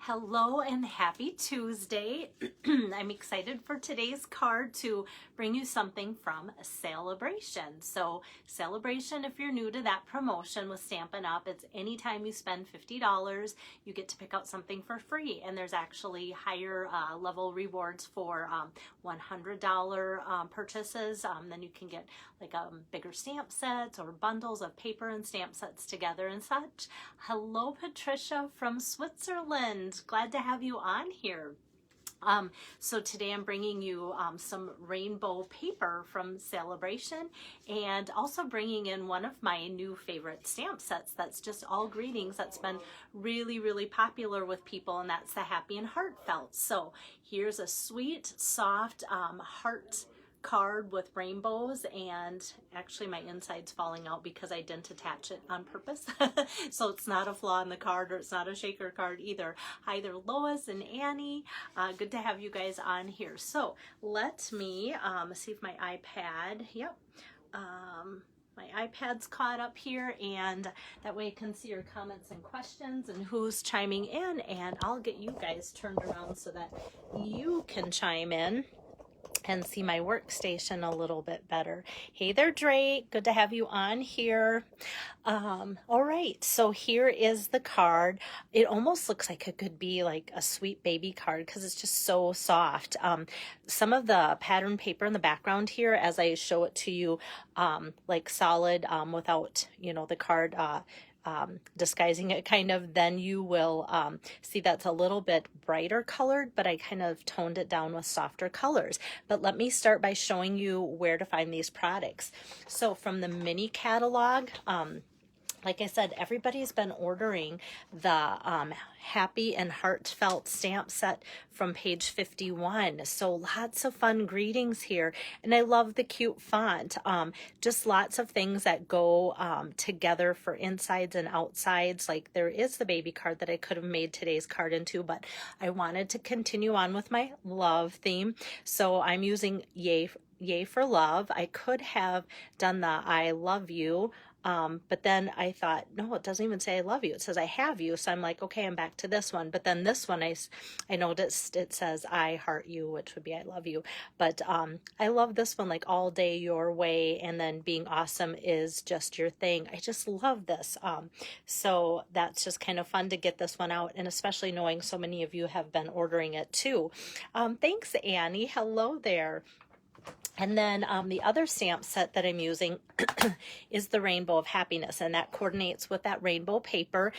Hello and happy Tuesday. I'm excited for today's card to bring you something from Celebration. So Celebration, if you're new to that promotion with Stampin' Up, it's anytime you spend $50, you get to pick out something for free. And there's actually higher level rewards for $100 purchases. Then you can get like bigger stamp sets or bundles of paper and stamp sets together and such. Hello, Patricia from Switzerland. Glad to have you on here. So today I'm bringing you some rainbow paper from Celebration, and also bringing in one of my new favorite stamp sets that's just all greetings that's been really popular with people, and that's the Happy and Heartfelt. So here's a sweet, soft heart card with rainbows, and actually my inside's falling out because I didn't attach it on purpose. So it's not a flaw in the card, or it's not a shaker card either. Hi there, Lois and Annie. Good to have you guys on here. So let me see if my iPad, my iPad's caught up here, and that way I can see your comments and questions and who's chiming in, and I'll get you guys turned around so that you can chime in and see my workstation a little bit better. Hey there, Drake. Good to have you on here. All right, so here is the card. It almost looks like it could be like a sweet baby card because it's just so soft. Some of the pattern paper in the background here, as I show it to you, like solid without, the card disguising it kind of, then you will see that's a little bit brighter colored, but I kind of toned it down with softer colors. But let me start by showing you where to find these products. So from the mini catalog, like I said, everybody's been ordering the Happy and Heartfelt stamp set from page 51. So lots of fun greetings here. And I love the cute font. Just lots of things that go together for insides and outsides. Like there is the baby card that I could have made today's card into, but I wanted to continue on with my love theme. So I'm using Yay for Love. I could have done the I love you, but then I thought, no, it doesn't even say I love you. It says I have you. So I'm like, okay, I'm back to this one. But then this one, I noticed it says I heart you, which would be I love you. But I love this one, like all day your way, and then being awesome is just your thing. I just love this. So that's just kind of fun to get this one out, and especially knowing so many of you have been ordering it too. Thanks, Annie. Hello there. And then the other stamp set that I'm using is the Rainbow of Happiness, and that coordinates with that rainbow paper.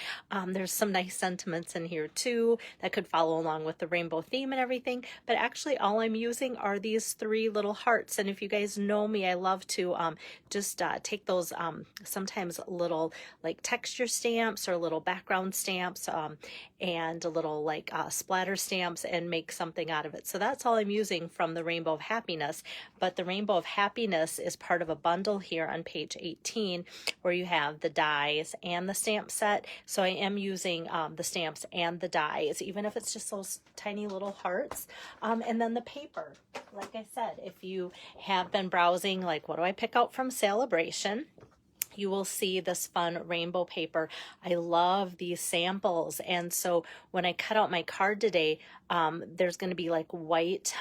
There's some nice sentiments in here too that could follow along with the rainbow theme and everything, but actually all I'm using are these 3 little hearts. And if you guys know me, I love to just take those sometimes little like texture stamps or little background stamps and a little like splatter stamps and make something out of it. So that's all I'm using from the Rainbow of Happiness. But the Rainbow of Happiness is part of a bundle here on page 18 where you have the dies and the stamp set. So I am using the stamps and the dies, even if it's just those tiny little hearts. And then the paper, like I said, if you have been browsing, like what do I pick out from Celebration, you will see this fun rainbow paper. I love these samples. And so when I cut out my card today, there's going to be like white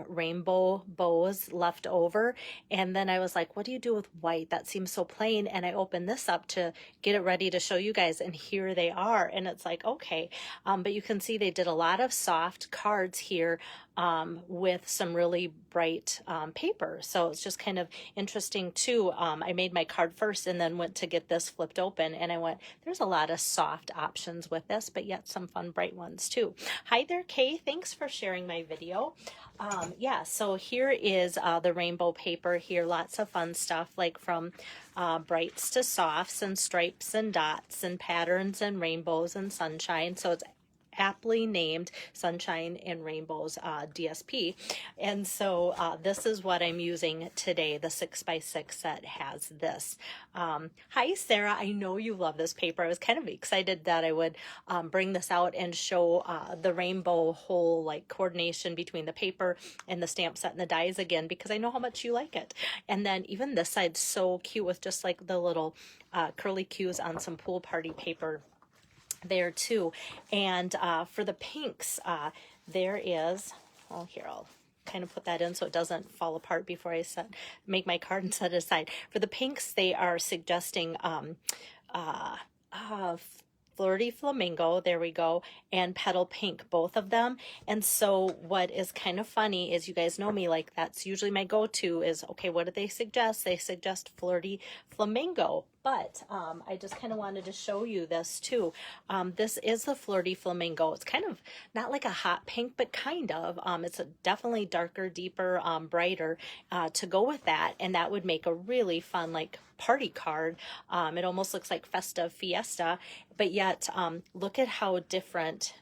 rainbow bows left over. And then I was like, what do you do with white? That seems so plain. And I opened this up to get it ready to show you guys. And here they are. And it's like, okay. But you can see they did a lot of soft cards here with some really bright paper. So it's just kind of interesting too. I made my card first and then went to get this flipped open, and I went, there's a lot of soft options with this, but yet some fun bright ones too. Hi there, Kay. Thanks for sharing my video. Yeah, so here is the rainbow paper here. Lots of fun stuff, like from brights to softs and stripes and dots and patterns and rainbows and sunshine. So it's aptly named Sunshine and Rainbows DSP. And so this is what I'm using today. The 6x6 set has this. Hi, Sarah. I know you love this paper. I was kind of excited that I would bring this out and show the rainbow whole like coordination between the paper and the stamp set and the dies again, because I know how much you like it. And then even this side's so cute with just like the little curly cues on some pool party paper. there too. And for the pinks, there is, oh, here, I'll kind of put that in so it doesn't fall apart before I make my card and set it aside. For the pinks, they are suggesting Flirty Flamingo, there we go, and Petal Pink, both of them. And so what is kind of funny is, you guys know me, like that's usually my go-to is, okay, what do they suggest? They suggest Flirty Flamingo. But I just kind of wanted to show you this too. This is the Flirty Flamingo. It's kind of not like a hot pink, but kind of. It's a definitely darker, deeper, brighter to go with that. And that would make a really fun, like, party card. It almost looks like Festive Fiesta, but yet look at how different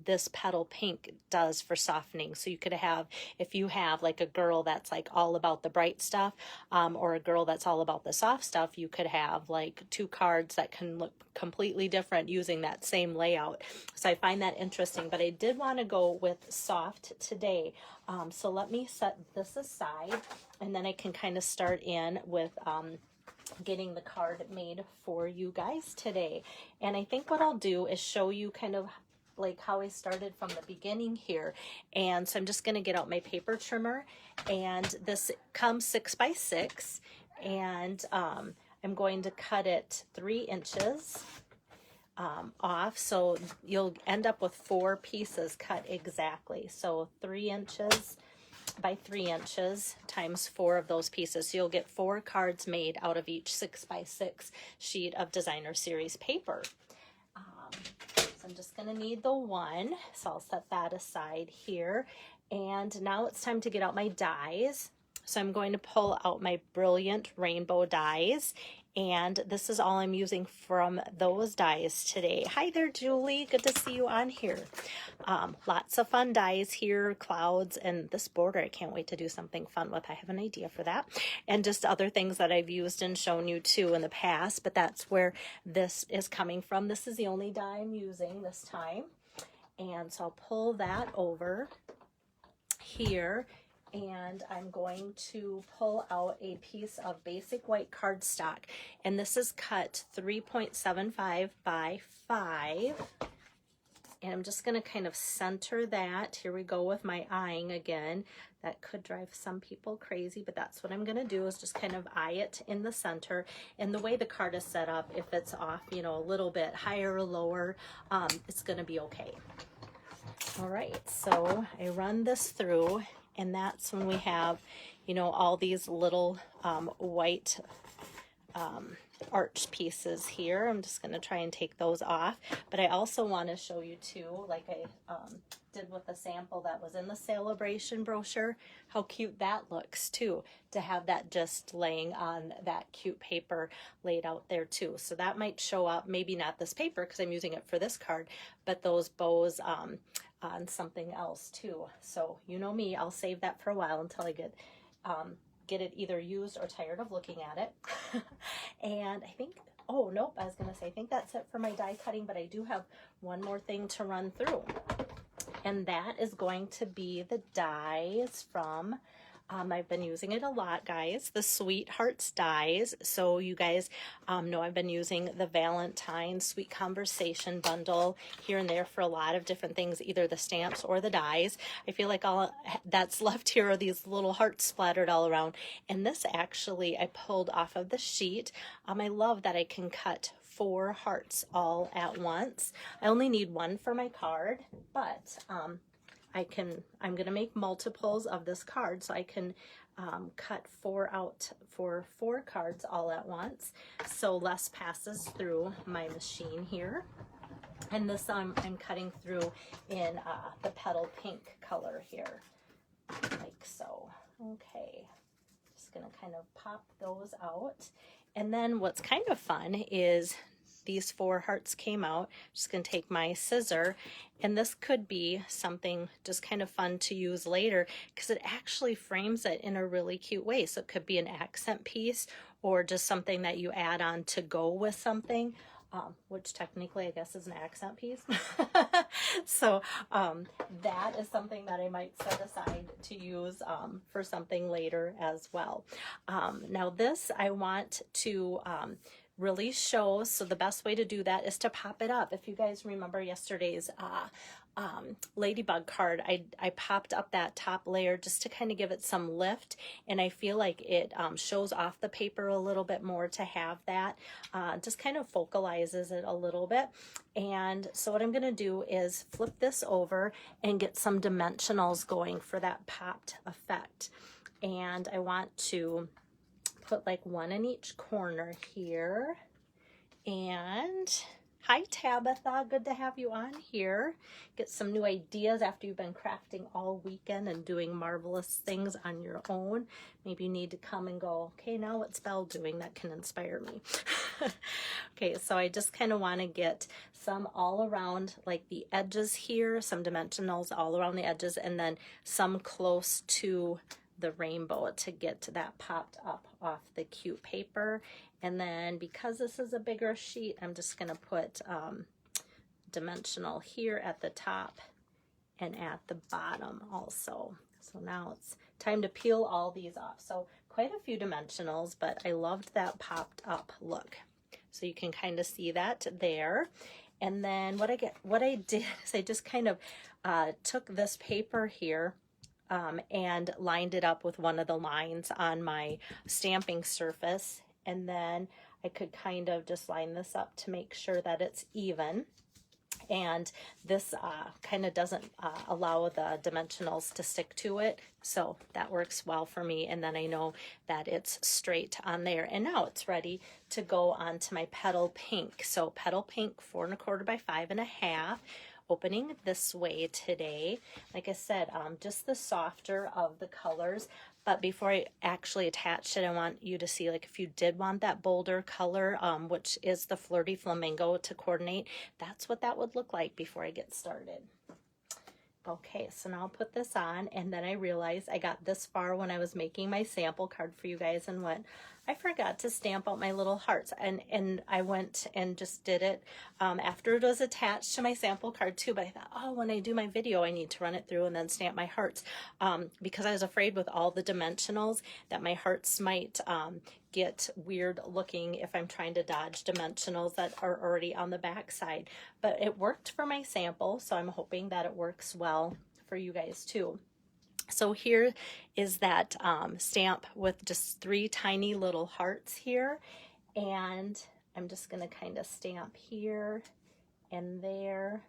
this Petal Pink does for softening. So you could have, if you have like a girl that's like all about the bright stuff, or a girl that's all about the soft stuff, you could have like two cards that can look completely different using that same layout. So I find that interesting, but I did want to go with soft today. So let me set this aside, and then I can kind of start in with getting the card made for you guys today. And I think what I'll do is show you kind of like how I started from the beginning here. And so I'm just going to get out my paper trimmer, and this comes 6 by 6, and I'm going to cut it 3 inches off, so you'll end up with 4 pieces cut exactly. So 3 inches by 3 inches times 4 of those pieces. So you'll get 4 cards made out of each 6 by 6 sheet of Designer Series paper. So I'm just going to need the one, so I'll set that aside here. And now it's time to get out my dies. So I'm going to pull out my Brilliant Rainbow dies, and this is all I'm using from those dies today. Hi there, Julie. Good to see you on here. Lots of fun dies here, clouds, and this border I can't wait to do something fun with. I have an idea for that. And just other things that I've used and shown you too in the past, but that's where this is coming from. This is the only die I'm using this time. And so I'll pull that over here, and I'm going to pull out a piece of basic white cardstock, and this is cut 3.75 by 5, and I'm just going to kind of center that. Here we go with my eyeing again. That could drive some people crazy, but that's what I'm going to do, is just kind of eye it in the center. And the way the card is set up, if it's off, you know, a little bit higher or lower, it's going to be okay. All right, so I run this through, and that's when we have, you know, all these little white arch pieces here. I'm just going to try and take those off. But I also want to show you too, like I did with the sample that was in the Celebration brochure, how cute that looks too, to have that just laying on that cute paper laid out there too. So that might show up, maybe not this paper because I'm using it for this card, but those bows on something else too. So you know me, I'll save that for a while until I get it either used or tired of looking at it. And I think, oh nope, I was gonna say, I think that's it for my die cutting, but I do have one more thing to run through, and that is going to be the dies from I've been using it a lot, guys, the Sweethearts dies. So you guys know I've been using the Valentine Sweet Conversation bundle here and there for a lot of different things, either the stamps or the dies. I feel like all that's left here are these little hearts splattered all around. And this actually I pulled off of the sheet. I love that I can cut 4 hearts all at once. I only need 1 for my card, but I'm going to make multiples of this card, so I can cut 4 out for 4 cards all at once. So less passes through my machine here. And this I'm cutting through in the Petal Pink color here, like so. Okay, just going to kind of pop those out. And then what's kind of fun is these 4 hearts came out. I'm just going to take my scissor, and this could be something just kind of fun to use later because it actually frames it in a really cute way. So it could be an accent piece or just something that you add on to go with something, which technically I guess is an accent piece. So that is something that I might set aside to use for something later as well. Now this I want to really shows. So the best way to do that is to pop it up. If you guys remember yesterday's ladybug card, I popped up that top layer just to kind of give it some lift, and I feel like it shows off the paper a little bit more to have that. Just kind of focalizes it a little bit. And so what I'm going to do is flip this over and get some dimensionals going for that popped effect. And I want to put like one in each corner here. And hi Tabitha, good to have you on here. Get some new ideas after you've been crafting all weekend and doing marvelous things on your own. Maybe you need to come and go, okay, now what's Belle doing that can inspire me? Okay, so I just kind of want to get some all around like the edges here, some dimensionals all around the edges, and then some close to the rainbow to get that popped up off the cute paper. And then because this is a bigger sheet, I'm just going to put dimensional here at the top and at the bottom also. So now it's time to peel all these off. So quite a few dimensionals, but I loved that popped up look. So you can kind of see that there. And then what I did is I just kind of took this paper here and lined it up with one of the lines on my stamping surface. And then I could kind of just line this up to make sure that it's even. And this kind of doesn't allow the dimensionals to stick to it. So that works well for me. And then I know that it's straight on there. And now it's ready to go onto my petal pink. So petal pink 4 1/4 by 5 1/2. Opening this way today. Like I said, just the softer of the colors. But before I actually attach it, I want you to see, like, if you did want that bolder color, which is the Flirty Flamingo to coordinate, that's what that would look like before I get started. Okay, so now I'll put this on, and then I realized I got this far when I was making my sample card for you guys and went, I forgot to stamp out my little hearts. And I went and just did it after it was attached to my sample card too. But I thought, oh, when I do my video, I need to run it through and then stamp my hearts because I was afraid with all the dimensionals that my hearts might get weird looking if I'm trying to dodge dimensionals that are already on the back side. But it worked for my sample, so I'm hoping that it works well for you guys too. So here is that stamp with just 3 tiny little hearts here, and I'm just going to kind of stamp here and there,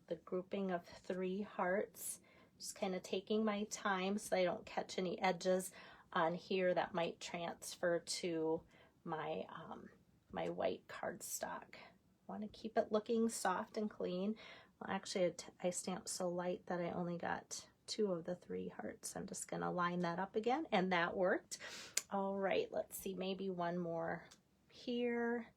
the grouping of 3 hearts, just kind of taking my time so I don't catch any edges on here that might transfer to my my white cardstock. I want to keep it looking soft and clean. Well, actually I stamped so light that I only got 2 of the 3 hearts. I'm just going to line that up again, and that worked. All right, let's see, maybe one more here,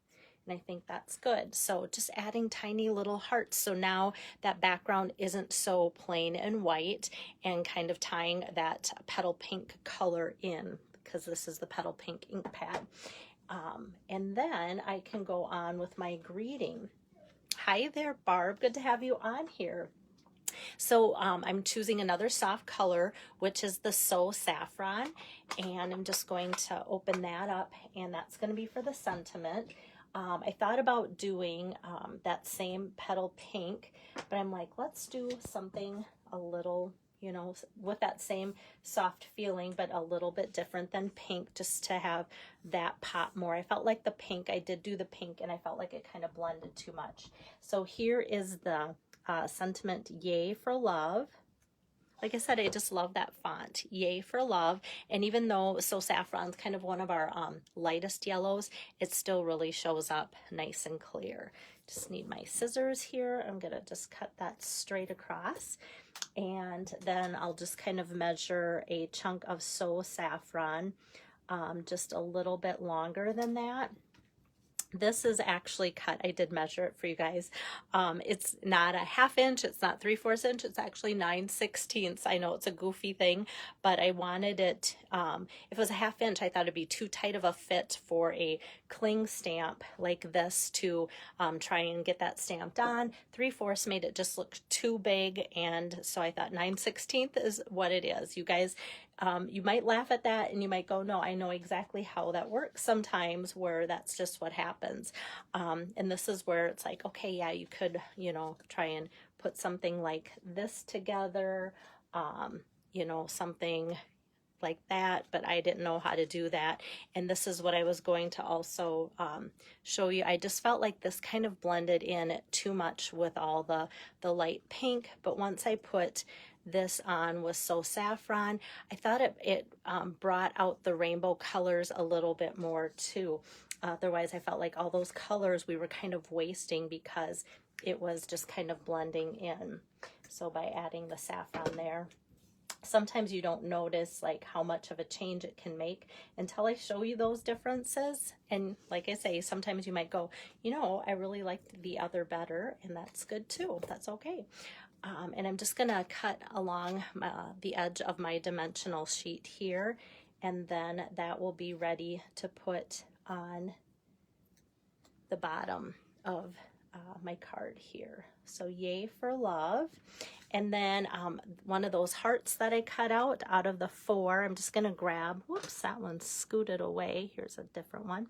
and I think that's good. So just adding tiny little hearts. So now that background isn't so plain and white, and kind of tying that petal pink color in, because this is the petal pink ink pad. And then I can go on with my greeting. Hi there, Barb. Good to have you on here. So I'm choosing another soft color, which is the So Saffron, and I'm just going to open that up, and that's going to be for the sentiment. I thought about doing that same petal pink, but I'm like, let's do something a little, you know, with that same soft feeling, but a little bit different than pink, just to have that pop more. I felt like the pink, I did do the pink, and I felt like it kind of blended too much. So here is the sentiment, Yay for Love. Like I said, I just love that font, Yay for Love. And even though So Saffron's kind of one of our lightest yellows, it still really shows up nice and clear. Just need my scissors here. I'm gonna just cut that straight across, and then I'll just kind of measure a chunk of So Saffron, just a little bit longer than that. This is actually cut. I did measure it for you guys. It's not a 1/2 inch. It's not 3/4 inch. It's actually 9/16. I know it's a goofy thing, but I wanted it, if it was a 1/2 inch, I thought it'd be too tight of a fit for a cling stamp like this to try and get that stamped on. 3/4 made it just look too big, and so I thought 9/16 is what it is. You guys You might laugh at that and you might go, no, I know exactly how that works sometimes, where that's just what happens. And this is where it's like, okay, yeah, you could, you know, try and put something like this together, you know, something like that, but I didn't know how to do that. And this is what I was going to also show you. I just felt like this kind of blended in too much with all the light pink, but once I put this on with So Saffron, I thought it brought out the rainbow colors a little bit more too. Otherwise, I felt like all those colors we were kind of wasting because it was just kind of blending in. So by adding the saffron there, sometimes you don't notice like how much of a change it can make until I show you those differences. And like I say, sometimes you might go, you know, I really liked the other better, and that's good too. That's okay. And I'm just gonna cut along the edge of my dimensional sheet here, and then that will be ready to put on the bottom of my card here. So yay for love. And then one of those hearts that I cut out of the 4, I'm just going to grab, whoops, that one scooted away. Here's a different one.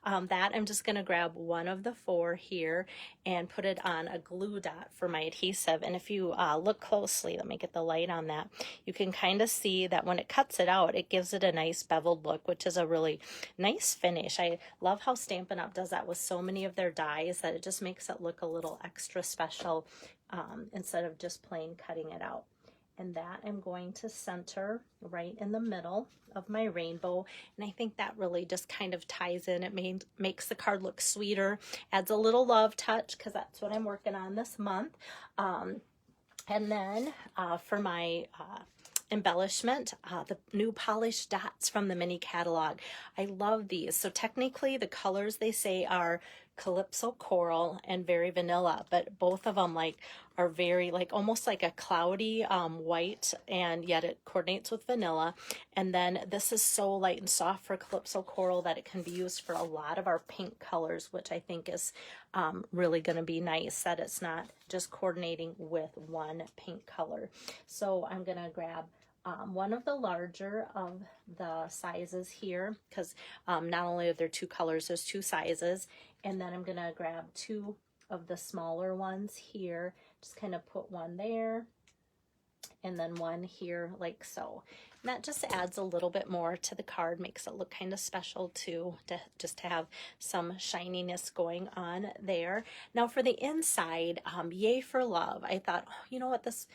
That I'm just going to grab one of the 4 here and put it on a glue dot for my adhesive. And if you look closely, let me get the light on that, you can kind of see that when it cuts it out, it gives it a nice beveled look, which is a really nice finish. I love how Stampin' Up! Does that with so many of their dies, that it just makes it look a little extra special instead of just plain cutting it out. And that I'm going to center right in the middle of my rainbow. And I think that really just kind of ties in. It makes the card look sweeter, adds a little love touch, because that's what I'm working on this month. And then for my embellishment, the new polished dots from the mini catalog. I love these. So technically the colors they say are Calypso Coral and Very Vanilla, but both of them like are very like almost like a cloudy white, and yet it coordinates with vanilla. And then this is so light and soft for Calypso Coral that it can be used for a lot of our pink colors, which I think is really going to be nice, that it's not just coordinating with one pink color. So I'm going to grab one of the larger of the sizes here, because not only are there 2 colors, there's 2 sizes. And then I'm going to grab 2 of the smaller ones here, just kind of put one there and then one here like so. And that just adds a little bit more to the card, makes it look kind of special too, just to have some shininess going on there. Now for the inside, yay for love. I thought, oh, you know what, this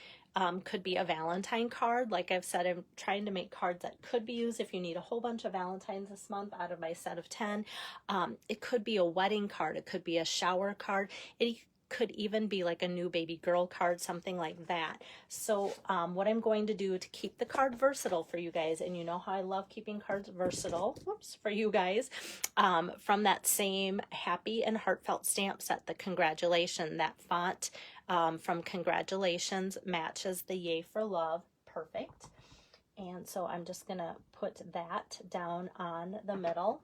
could be a Valentine card. Like I've said, I'm trying to make cards that could be used if you need a whole bunch of Valentines this month out of my set of 10. It could be a wedding card. It could be a shower card. It could even be like a new baby girl card, something like that. So what I'm going to do to keep the card versatile for you guys, and you know how I love keeping cards versatile, whoops, for you guys, from that same Happy and Heartfelt stamp set, the Congratulations, that font from Congratulations matches the Yay for Love perfect. And so I'm just gonna put that down on the middle,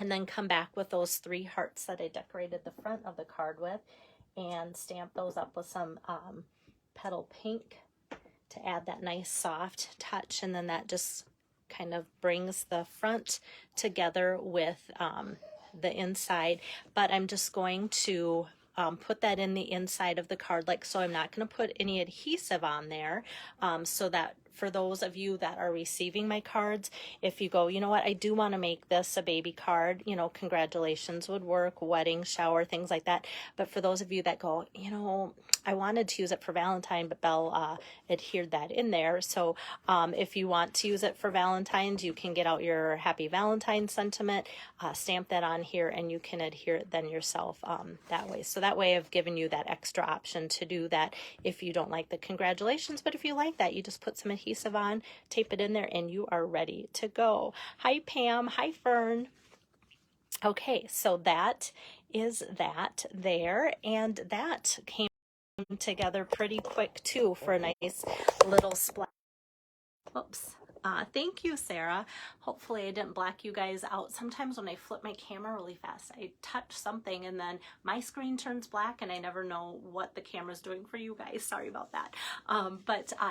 and then come back with those 3 hearts that I decorated the front of the card with, and stamp those up with some petal pink to add that nice soft touch. And then that just kind of brings the front together with the inside. But I'm just going to put that in the inside of the card like so. I'm not going to put any adhesive on there, so that for those of you that are receiving my cards, if you go, you know what, I do want to make this a baby card, you know, congratulations would work, wedding, shower, things like that. But for those of you that go, you know, I wanted to use it for Valentine, but Belle adhered that in there. So if you want to use it for Valentine's, you can get out your Happy Valentine sentiment, stamp that on here, and you can adhere it then yourself that way. So that way I've given you that extra option to do that if you don't like the congratulations. But if you like that, you just put some adhesive on, tape it in there, and you are ready to go. Hi Pam, hi Fern. Okay, so that is that there, and that came together pretty quick too for a nice little splash. Oops, Thank you, Sarah. Hopefully I didn't black you guys out. Sometimes when I flip my camera really fast, I touch something and then my screen turns black and I never know what the camera's doing for you guys. Sorry about that.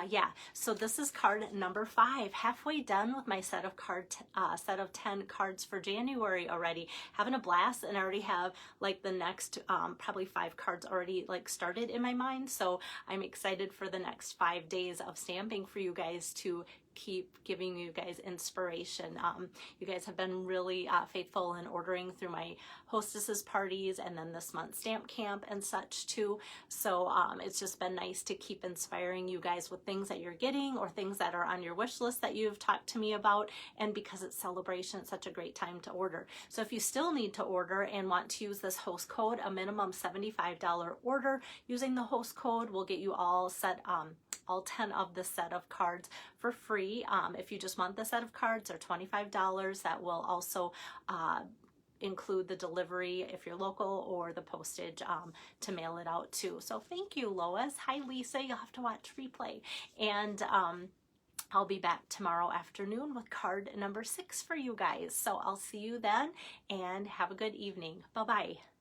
Yeah, so this is card number 5. Halfway done with my set of 10 cards for January already. Having a blast, and I already have like the next probably 5 cards already like started in my mind. So I'm excited for the next 5 days of stamping for you guys to keep giving you guys inspiration. You guys have been really faithful in ordering through my hostesses parties and then this month's stamp camp and such too. So it's just been nice to keep inspiring you guys with things that you're getting or things that are on your wish list that you've talked to me about. And because it's celebration, it's such a great time to order. So if you still need to order and want to use this host code, a minimum $75 order using the host code will get you all set, all 10 of the set of cards for free. If you just want the set of cards, they're $25. That will also include the delivery if you're local or the postage to mail it out too. So thank you, Lois. Hi, Lisa. You'll have to watch replay. And I'll be back tomorrow afternoon with card number 6 for you guys. So I'll see you then and have a good evening. Bye-bye.